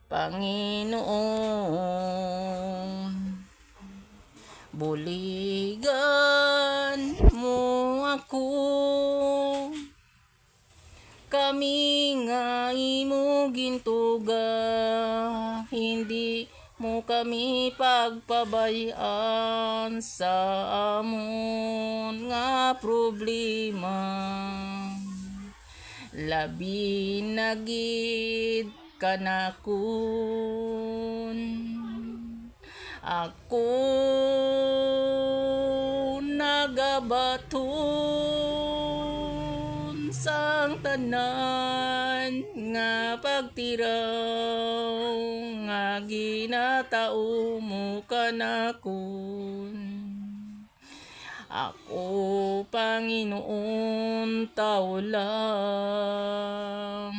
Panginoon. Buligan mo ako, kami nga imo gintuga, hindi mo kami pagpabayaan sa amon nga problema. Labi na gid kanakon, ako nagabaton sang tanan nga pagtiraw nga ginatao mo kanakon. Ako Panginoon tao lang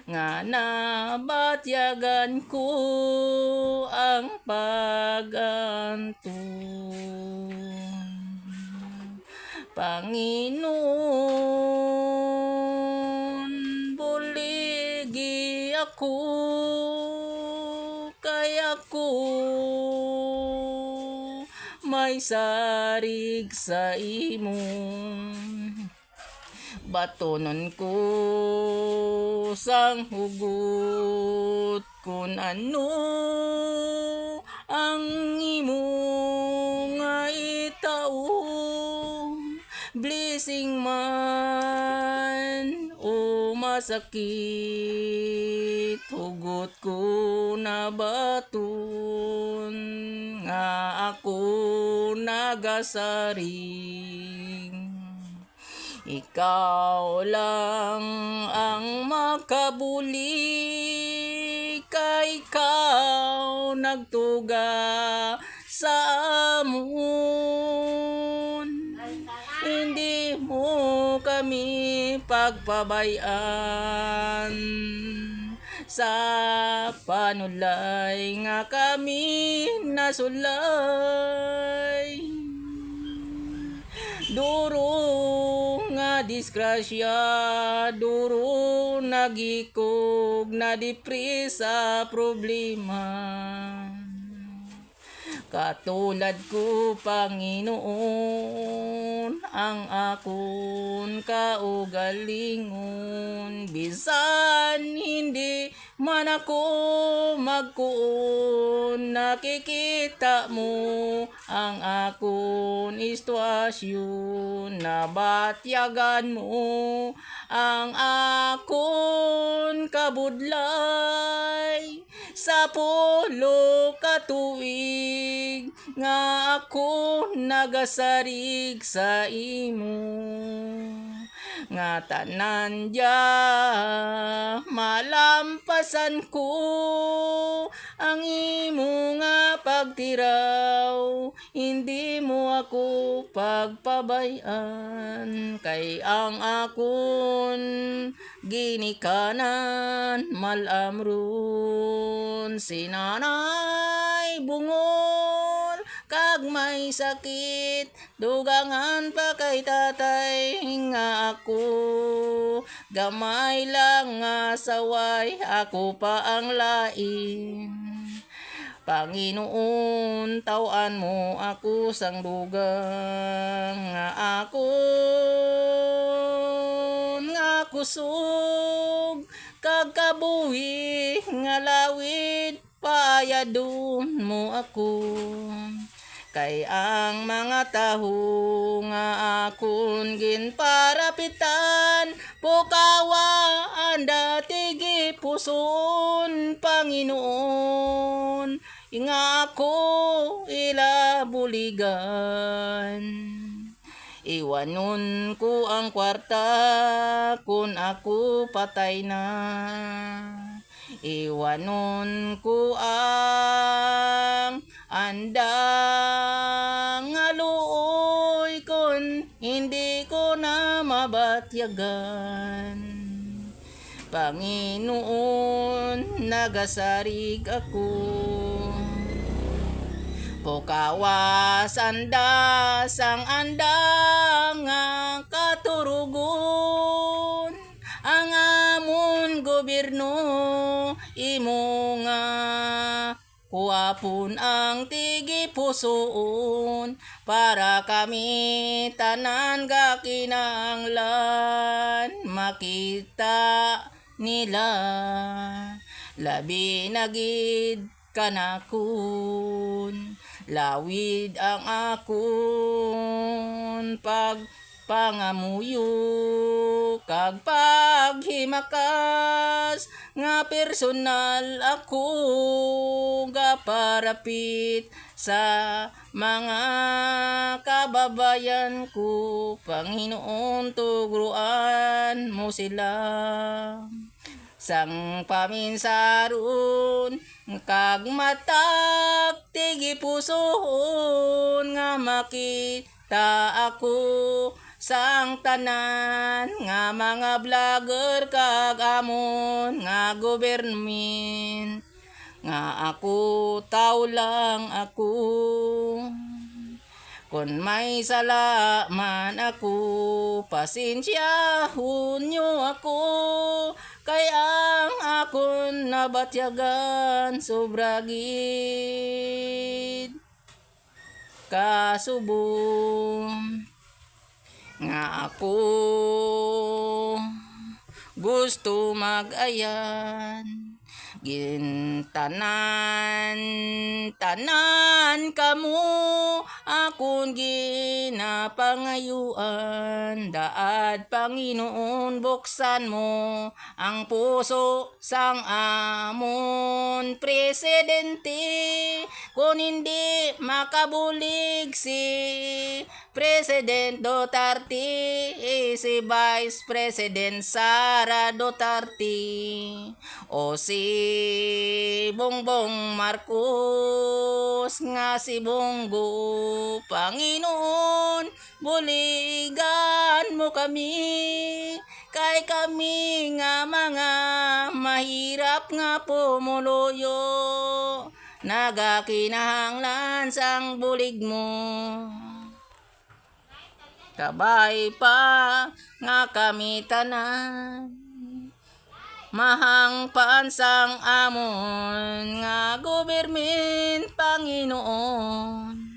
nga nabatyagan ko ang pag-antun. Panginoon, buligi ako, kay ako may sarig sa imo. Batonon ko sang hugot kun ano ang imo nga itao. Blessing man o masakit, hugot ko na baton nga ako nagasaring. Ikaw lang ang makabuli, kay ikaw nagtuga sa amon. Hindi mo kami pagpabayaan sa panulay nga kami nasulay. Duro nga disgrasya, duro nagikog na depresa problema. Katulad ko Panginoon, ang akon kaugalingon, bisan hindi man ako magkuon, nakikita mo ang akon istwasyon, nabatyagan mo ang akon kabudlay. Sa 10 ka tuig nga ako nagasarig sa imo, nga tanan dia malampasan ko ang imo nga pagtiraw. Hindi mo ako pagpabayan, kay ang akon ginikanan malamron. Sinanay bungol kag may sakit, dugangan pa kay tatay nga ako. Gamay lang nga saway, ako pa ang lain. Panginoon, tawan mo ako sang dugang nga ako nga kusog, kag kabuhi nga lawid, paayadon mo ako. Kay ang mga taho nga akon ginparapitan, pukawa anda tigi puson. Panginoon, nga ako ila buligan. Iwanon ko ang kwarta kun ako patay na. Iwanon ko ang andang aluoy kun hindi ko na mabatyagan. Panginoon, nagasarig ako. Pukawas anda sang andang nga katurugon, ang amon gobyerno imo nga kuwapon ang tigi pusoon para kami tanan ga kinahanglan makita nila labi na gid kanakon lawid ang akon pangamuyo kag paghimakas nga personal ako gaparapit sa mga kababayan ko Panginoon tuguruan mo sila sang paminsaron kag matak tigi pusoon nga makita ako sang tanan nga mga vlogger kag amon nga government nga ako tao lang ako kun may sala man ako pasensyahon nyo ako kay ang akon nabatyagan sobra gid kasubong nga ako gusto mag-ayan gintanan kamo akon ginapangayuan daad Panginoon buksan mo ang puso sang amon presidente kung hindi makabulig si President Duterte si Vice President Sara Duterte o si Bongbong Marcos nga si Bongo Panginoon buligan mo kami kay kami nga mga mahirap nga pumuluyo nagakinahanglan sang bulig mo kabay pa nga kami tanan mahang pansang amon nga government Panginoon